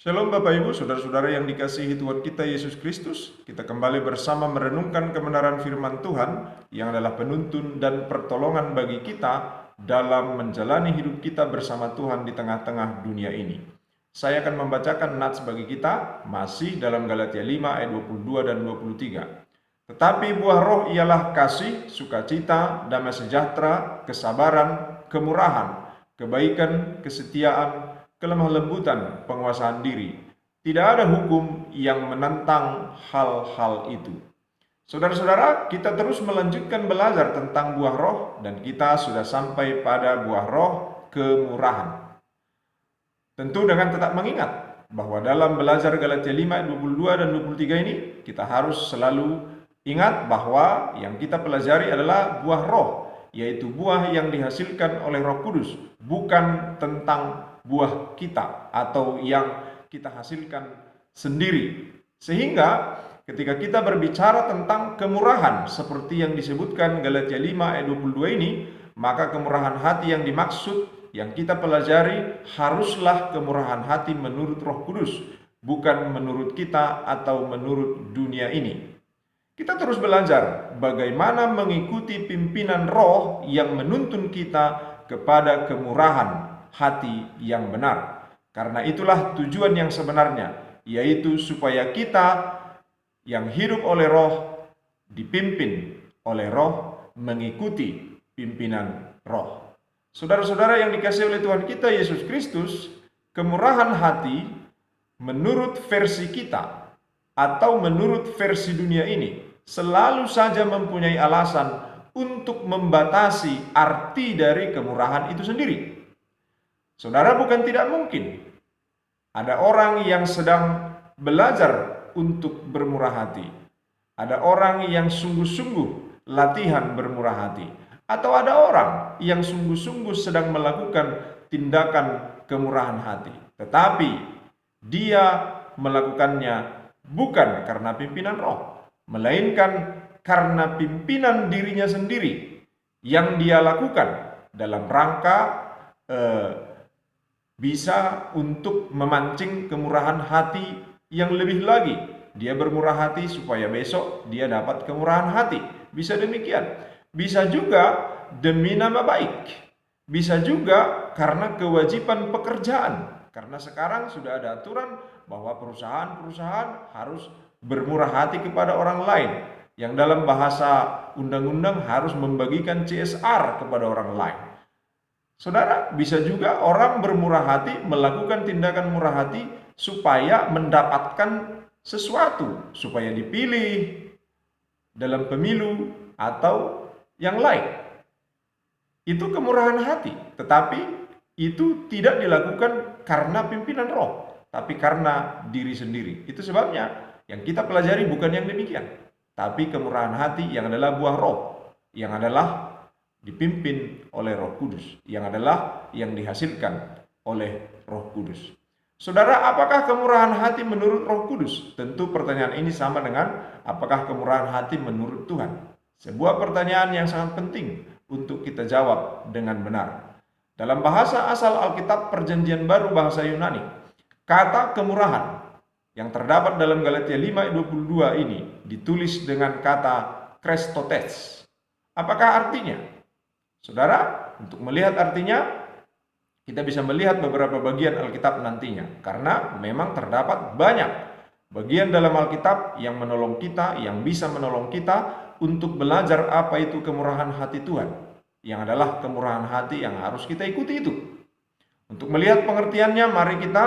Shalom Bapak Ibu, Saudara-saudara yang dikasihi Tuhan kita Yesus Kristus. Kita kembali bersama merenungkan kebenaran firman Tuhan yang adalah penuntun dan pertolongan bagi kita dalam menjalani hidup kita bersama Tuhan di tengah-tengah dunia ini. Saya akan membacakan nats bagi kita masih dalam Galatia 5 ayat 22 dan 23. Tetapi buah roh ialah kasih, sukacita, damai sejahtera, kesabaran, kemurahan, kebaikan, kesetiaan, kelemah lembutan, penguasaan diri. Tidak ada hukum yang menentang hal-hal itu. Saudara-saudara, kita terus melanjutkan belajar tentang buah roh dan kita sudah sampai pada buah roh kemurahan. Tentu dengan tetap mengingat bahwa dalam belajar Galatia 5, 22 dan 23 ini kita harus selalu ingat bahwa yang kita pelajari adalah buah roh, yaitu buah yang dihasilkan oleh Roh Kudus, bukan tentang buah kita atau yang kita hasilkan sendiri. Sehingga ketika kita berbicara tentang kemurahan seperti yang disebutkan Galatia 5 ayat 22 ini, maka kemurahan hati yang dimaksud yang kita pelajari haruslah kemurahan hati menurut Roh Kudus, bukan menurut kita atau menurut dunia ini. Kita terus belajar bagaimana mengikuti pimpinan roh yang menuntun kita kepada kemurahan hati yang benar. Karena itulah tujuan yang sebenarnya, yaitu supaya kita yang hidup oleh roh, dipimpin oleh roh, mengikuti pimpinan roh. Saudara-saudara yang dikasihi oleh Tuhan kita Yesus Kristus, kemurahan hati menurut versi kita atau menurut versi dunia ini selalu saja mempunyai alasan untuk membatasi arti dari kemurahan itu sendiri. Saudara, bukan tidak mungkin ada orang yang sedang belajar untuk bermurah hati. Ada orang yang sungguh-sungguh latihan bermurah hati. Atau ada orang yang sungguh-sungguh sedang melakukan tindakan kemurahan hati. Tetapi dia melakukannya bukan karena pimpinan roh, melainkan karena pimpinan dirinya sendiri yang dia lakukan dalam rangka bisa untuk memancing kemurahan hati yang lebih lagi. Dia bermurah hati supaya besok dia dapat kemurahan hati. Bisa demikian. Bisa juga demi nama baik. Bisa juga karena kewajiban pekerjaan. Karena sekarang sudah ada aturan bahwa perusahaan-perusahaan harus bermurah hati kepada orang lain. Yang dalam bahasa undang-undang harus membagikan CSR kepada orang lain. Saudara, bisa juga orang bermurah hati melakukan tindakan murah hati supaya mendapatkan sesuatu, supaya dipilih dalam pemilu atau yang lain. Itu kemurahan hati, tetapi itu tidak dilakukan karena pimpinan roh, tapi karena diri sendiri. Itu sebabnya yang kita pelajari bukan yang demikian, tapi kemurahan hati yang adalah buah roh, yang adalah dipimpin oleh Roh Kudus, yang adalah yang dihasilkan oleh Roh Kudus. Saudara, apakah kemurahan hati menurut Roh Kudus? Tentu pertanyaan ini sama dengan apakah kemurahan hati menurut Tuhan. Sebuah pertanyaan yang sangat penting untuk kita jawab dengan benar. Dalam bahasa asal Alkitab Perjanjian Baru bahasa Yunani, kata kemurahan yang terdapat dalam Galatia 5:22 ini ditulis dengan kata Krestotes. Apakah artinya? Saudara, untuk melihat artinya, kita bisa melihat beberapa bagian Alkitab nantinya. Karena memang terdapat banyak bagian dalam Alkitab yang menolong kita, yang bisa menolong kita untuk belajar apa itu kemurahan hati Tuhan. Yang adalah kemurahan hati yang harus kita ikuti itu. Untuk melihat pengertiannya, mari kita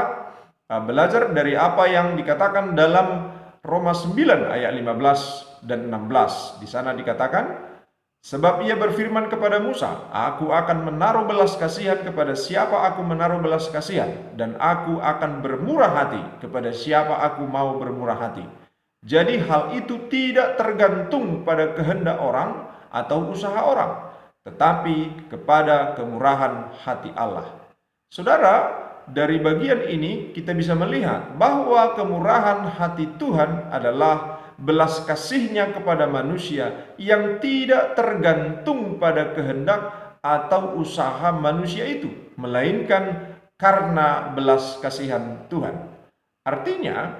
belajar dari apa yang dikatakan dalam Roma 9 ayat 15 dan 16. Di sana dikatakan, sebab ia berfirman kepada Musa, aku akan menaruh belas kasihan kepada siapa aku menaruh belas kasihan, dan aku akan bermurah hati kepada siapa aku mau bermurah hati. Jadi hal itu tidak tergantung pada kehendak orang atau usaha orang, tetapi kepada kemurahan hati Allah. Saudara, dari bagian ini kita bisa melihat bahwa kemurahan hati Tuhan adalah belas kasihnya kepada manusia yang tidak tergantung pada kehendak atau usaha manusia itu, melainkan karena belas kasihan Tuhan. Artinya,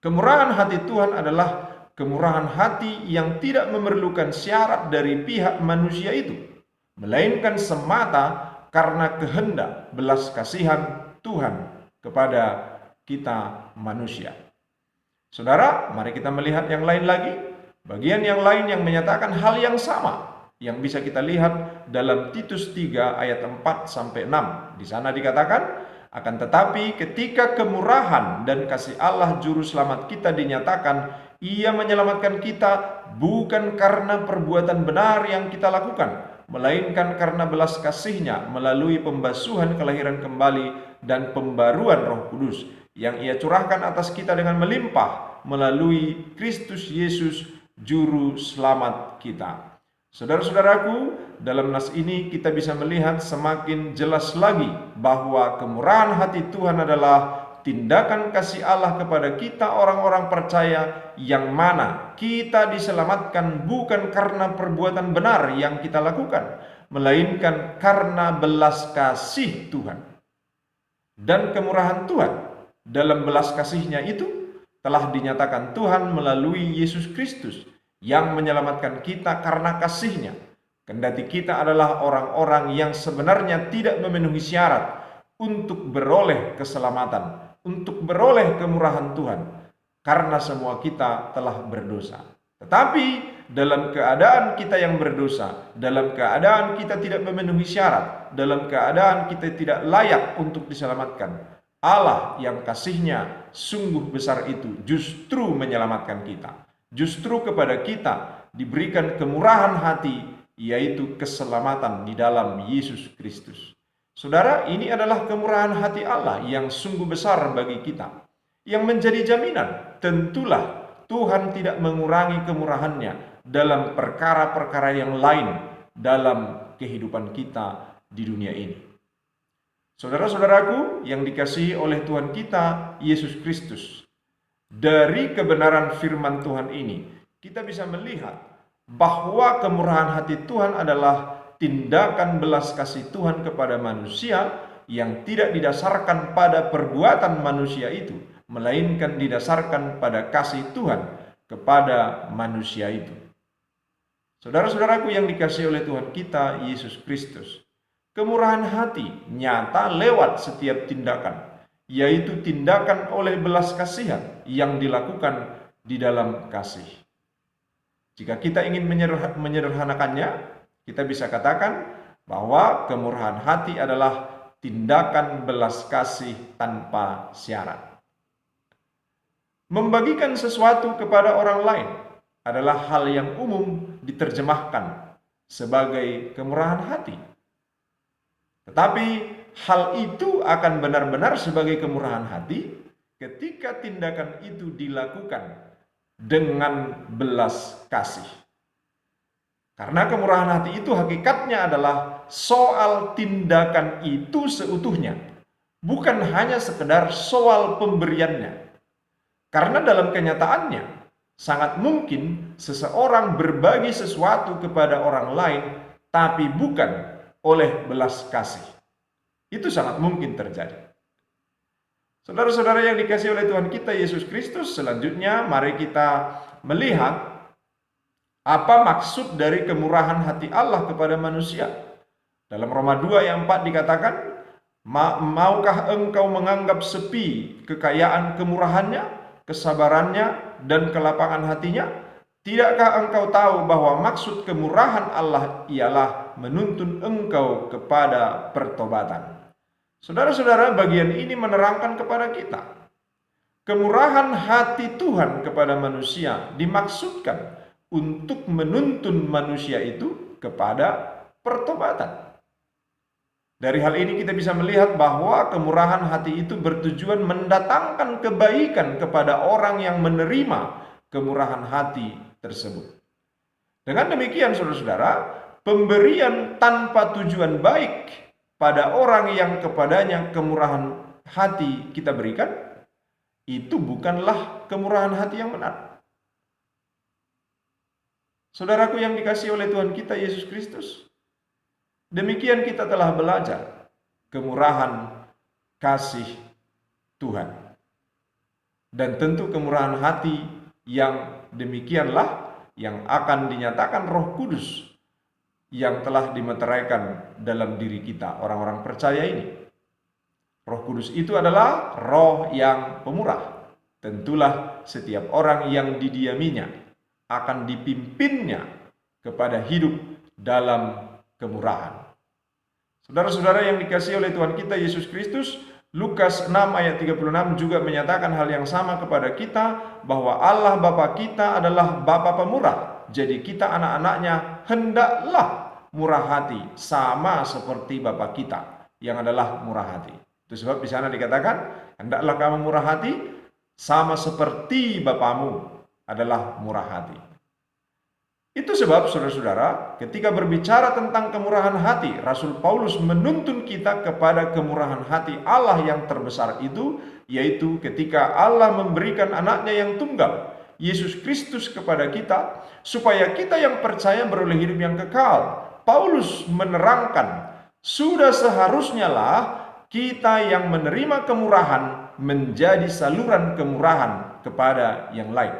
kemurahan hati Tuhan adalah kemurahan hati yang tidak memerlukan syarat dari pihak manusia itu, melainkan semata karena kehendak belas kasihan Tuhan kepada kita manusia. Saudara, mari kita melihat yang lain lagi, bagian yang lain yang menyatakan hal yang sama yang bisa kita lihat dalam Titus 3 ayat 4 sampai 6. Di sana dikatakan, akan tetapi ketika kemurahan dan kasih Allah juru selamat kita dinyatakan, Ia menyelamatkan kita bukan karena perbuatan benar yang kita lakukan, melainkan karena belas kasih-Nya melalui pembasuhan kelahiran kembali dan pembaruan Roh Kudus yang Ia curahkan atas kita dengan melimpah melalui Kristus Yesus juru selamat kita. Saudara-saudaraku, dalam nas ini kita bisa melihat semakin jelas lagi bahwa kemurahan hati Tuhan adalah tindakan kasih Allah kepada kita orang-orang percaya, yang mana kita diselamatkan bukan karena perbuatan benar yang kita lakukan, melainkan karena belas kasih Tuhan. Dan kemurahan Tuhan dalam belas kasih-Nya itu telah dinyatakan Tuhan melalui Yesus Kristus yang menyelamatkan kita karena kasih-Nya. Kendati kita adalah orang-orang yang sebenarnya tidak memenuhi syarat untuk beroleh keselamatan, untuk beroleh kemurahan Tuhan, karena semua kita telah berdosa. Tetapi dalam keadaan kita yang berdosa, dalam keadaan kita tidak memenuhi syarat, dalam keadaan kita tidak layak untuk diselamatkan, Allah yang kasih-Nya sungguh besar itu justru menyelamatkan kita. Justru kepada kita diberikan kemurahan hati, yaitu keselamatan di dalam Yesus Kristus. Saudara, ini adalah kemurahan hati Allah yang sungguh besar bagi kita, yang menjadi jaminan. Tentulah Tuhan tidak mengurangi kemurahan-Nya dalam perkara-perkara yang lain dalam kehidupan kita di dunia ini. Saudara-saudaraku yang dikasihi oleh Tuhan kita Yesus Kristus, dari kebenaran firman Tuhan ini, kita bisa melihat bahwa kemurahan hati Tuhan adalah tindakan belas kasih Tuhan kepada manusia yang tidak didasarkan pada perbuatan manusia itu, melainkan didasarkan pada kasih Tuhan kepada manusia itu. Saudara-saudaraku yang dikasihi oleh Tuhan kita Yesus Kristus, kemurahan hati nyata lewat setiap tindakan, yaitu tindakan oleh belas kasihan yang dilakukan di dalam kasih. Jika kita ingin menyederhanakannya, kita bisa katakan bahwa kemurahan hati adalah tindakan belas kasih tanpa syarat. Membagikan sesuatu kepada orang lain adalah hal yang umum diterjemahkan sebagai kemurahan hati. Tetapi hal itu akan benar-benar sebagai kemurahan hati ketika tindakan itu dilakukan dengan belas kasih. Karena kemurahan hati itu hakikatnya adalah soal tindakan itu seutuhnya, bukan hanya sekedar soal pemberiannya. Karena dalam kenyataannya, sangat mungkin seseorang berbagi sesuatu kepada orang lain, tapi bukan oleh belas kasih. Itu sangat mungkin terjadi. Saudara-saudara yang dikasihi oleh Tuhan kita Yesus Kristus, selanjutnya mari kita melihat apa maksud dari kemurahan hati Allah kepada manusia. Dalam Roma 2 ayat 4 dikatakan, maukah engkau menganggap sepi kekayaan kemurahannya, kesabarannya, dan kelapangan hatinya? Tidakkah engkau tahu bahwa maksud kemurahan Allah ialah menuntun engkau kepada pertobatan? Saudara-saudara, bagian ini menerangkan kepada kita, kemurahan hati Tuhan kepada manusia dimaksudkan untuk menuntun manusia itu kepada pertobatan. Dari hal ini kita bisa melihat bahwa kemurahan hati itu bertujuan mendatangkan kebaikan kepada orang yang menerima kemurahan hati tersebut. Dengan demikian, saudara-saudara, pemberian tanpa tujuan baik pada orang yang kepadanya kemurahan hati kita berikan, itu bukanlah kemurahan hati yang benar. Saudaraku yang dikasihi oleh Tuhan kita Yesus Kristus, demikian kita telah belajar kemurahan kasih Tuhan. Dan tentu kemurahan hati yang demikianlah yang akan dinyatakan Roh Kudus yang telah dimeteraikan dalam diri kita, orang-orang percaya ini. Roh Kudus itu adalah roh yang pemurah. Tentulah setiap orang yang didiaminya akan dipimpinnya kepada hidup dalam kemurahan. Saudara-saudara yang dikasihi oleh Tuhan kita Yesus Kristus, Lukas 6 ayat 36 juga menyatakan hal yang sama kepada kita, bahwa Allah Bapa kita adalah Bapa pemurah. Jadi kita anak-anaknya hendaklah murah hati sama seperti Bapa kita yang adalah murah hati. Itu sebab di sana dikatakan, hendaklah kamu murah hati sama seperti Bapamu adalah murah hati. Itu sebab saudara-saudara, ketika berbicara tentang kemurahan hati, Rasul Paulus menuntun kita kepada kemurahan hati Allah yang terbesar itu, yaitu ketika Allah memberikan anaknya yang tunggal, Yesus Kristus kepada kita, supaya kita yang percaya beroleh hidup yang kekal. Paulus menerangkan, sudah seharusnya lah kita yang menerima kemurahan menjadi saluran kemurahan kepada yang lain.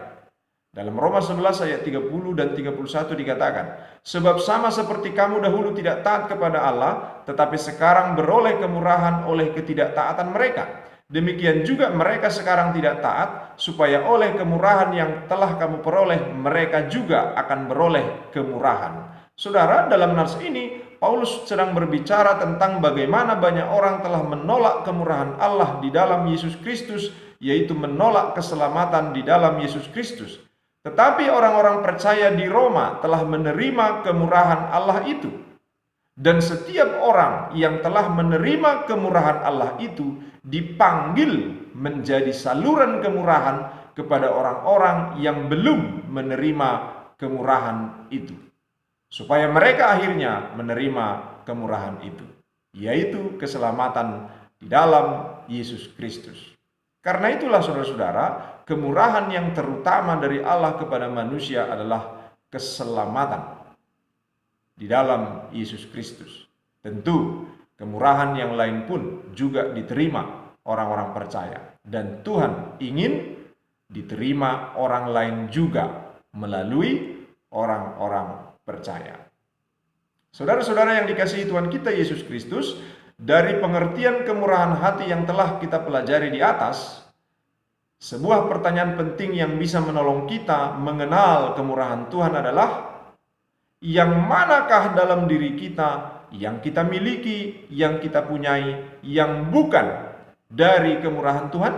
Dalam Roma 11 ayat 30 dan 31 dikatakan, sebab sama seperti kamu dahulu tidak taat kepada Allah, tetapi sekarang beroleh kemurahan oleh ketidaktaatan mereka. Demikian juga mereka sekarang tidak taat, supaya oleh kemurahan yang telah kamu peroleh, mereka juga akan beroleh kemurahan. Saudara, dalam nas ini, Paulus sedang berbicara tentang bagaimana banyak orang telah menolak kemurahan Allah di dalam Yesus Kristus, yaitu menolak keselamatan di dalam Yesus Kristus. Tetapi orang-orang percaya di Roma telah menerima kemurahan Allah itu. Dan setiap orang yang telah menerima kemurahan Allah itu dipanggil menjadi saluran kemurahan kepada orang-orang yang belum menerima kemurahan itu, supaya mereka akhirnya menerima kemurahan itu, yaitu keselamatan di dalam Yesus Kristus. Karena itulah saudara-saudara, kemurahan yang terutama dari Allah kepada manusia adalah keselamatan di dalam Yesus Kristus. Tentu kemurahan yang lain pun juga diterima orang-orang percaya, dan Tuhan ingin diterima orang lain juga melalui orang-orang percaya. Saudara-saudara yang dikasihi Tuhan kita Yesus Kristus, dari pengertian kemurahan hati yang telah kita pelajari di atas, sebuah pertanyaan penting yang bisa menolong kita mengenal kemurahan Tuhan adalah, yang manakah dalam diri kita yang kita miliki, yang kita punyai, yang bukan dari kemurahan Tuhan?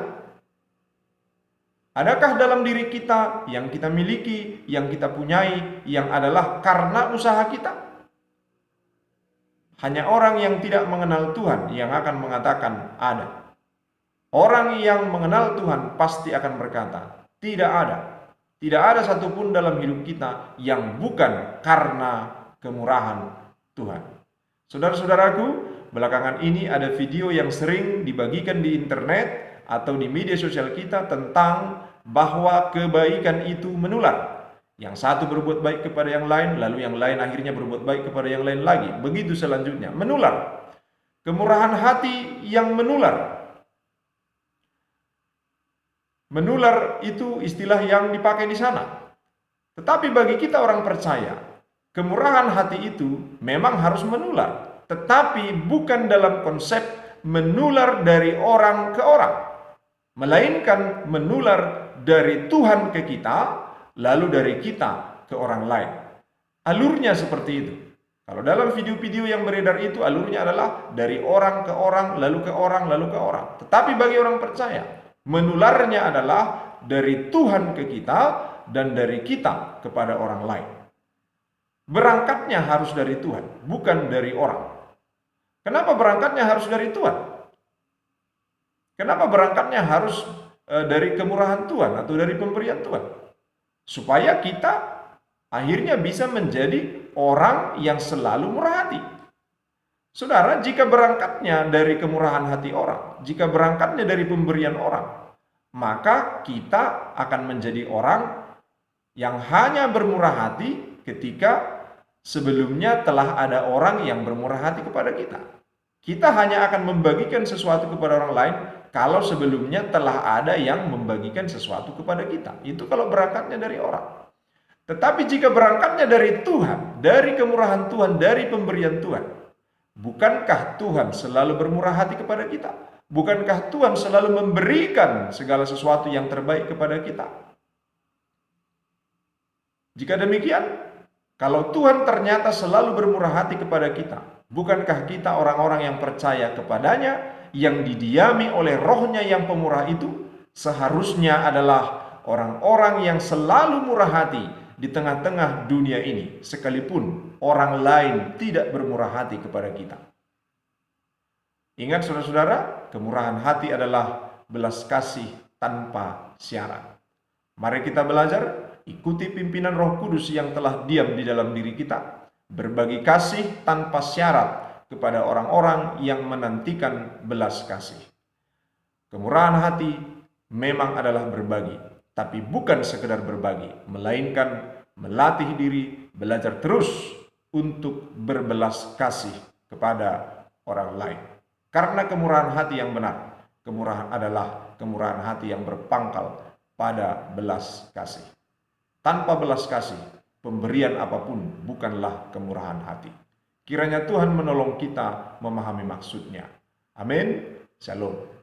Adakah dalam diri kita yang kita miliki, yang kita punyai, yang adalah karena usaha kita? Hanya orang yang tidak mengenal Tuhan yang akan mengatakan ada. Orang yang mengenal Tuhan pasti akan berkata, tidak ada. Tidak ada satupun dalam hidup kita yang bukan karena kemurahan Tuhan. Saudara-saudaraku, belakangan ini ada video yang sering dibagikan di internet atau di media sosial kita tentang bahwa kebaikan itu menular. Yang satu berbuat baik kepada yang lain, lalu yang lain akhirnya berbuat baik kepada yang lain lagi. Begitu selanjutnya, menular. Kemurahan hati yang menular. Menular itu istilah yang dipakai di sana. Tetapi bagi kita orang percaya, kemurahan hati itu memang harus menular. Tetapi bukan dalam konsep menular dari orang ke orang, melainkan menular dari Tuhan ke kita, lalu dari kita ke orang lain. Alurnya seperti itu. Kalau dalam video-video yang beredar itu, alurnya adalah dari orang ke orang, lalu ke orang, lalu ke orang. Tetapi bagi orang percaya, menularnya adalah dari Tuhan ke kita dan dari kita kepada orang lain. Berangkatnya harus dari Tuhan, bukan dari orang. Kenapa berangkatnya harus dari Tuhan? Kenapa berangkatnya harus dari kemurahan Tuhan atau dari pemberian Tuhan? Supaya kita akhirnya bisa menjadi orang yang selalu murah hati. Saudara, jika berangkatnya dari kemurahan hati orang, jika berangkatnya dari pemberian orang, maka kita akan menjadi orang yang hanya bermurah hati ketika sebelumnya telah ada orang yang bermurah hati kepada kita. Kita hanya akan membagikan sesuatu kepada orang lain kalau sebelumnya telah ada yang membagikan sesuatu kepada kita. Itu kalau berangkatnya dari orang. Tetapi jika berangkatnya dari Tuhan, dari kemurahan Tuhan, dari pemberian Tuhan, bukankah Tuhan selalu bermurah hati kepada kita? Bukankah Tuhan selalu memberikan segala sesuatu yang terbaik kepada kita? Jika demikian, kalau Tuhan ternyata selalu bermurah hati kepada kita, bukankah kita orang-orang yang percaya kepadanya, yang didiami oleh Roh-Nya yang pemurah itu, seharusnya adalah orang-orang yang selalu murah hati di tengah-tengah dunia ini, sekalipun orang lain tidak bermurah hati kepada kita. Ingat saudara-saudara, kemurahan hati adalah belas kasih tanpa syarat. Mari kita belajar, ikuti pimpinan Roh Kudus yang telah diam di dalam diri kita, berbagi kasih tanpa syarat kepada orang-orang yang menantikan belas kasih. Kemurahan hati memang adalah berbagi, tapi bukan sekedar berbagi, melainkan melatih diri, belajar terus untuk berbelas kasih kepada orang lain. Karena kemurahan hati yang benar, kemurahan adalah kemurahan hati yang berpangkal pada belas kasih. Tanpa belas kasih, pemberian apapun bukanlah kemurahan hati. Kiranya Tuhan menolong kita memahami maksudnya. Amin. Shalom.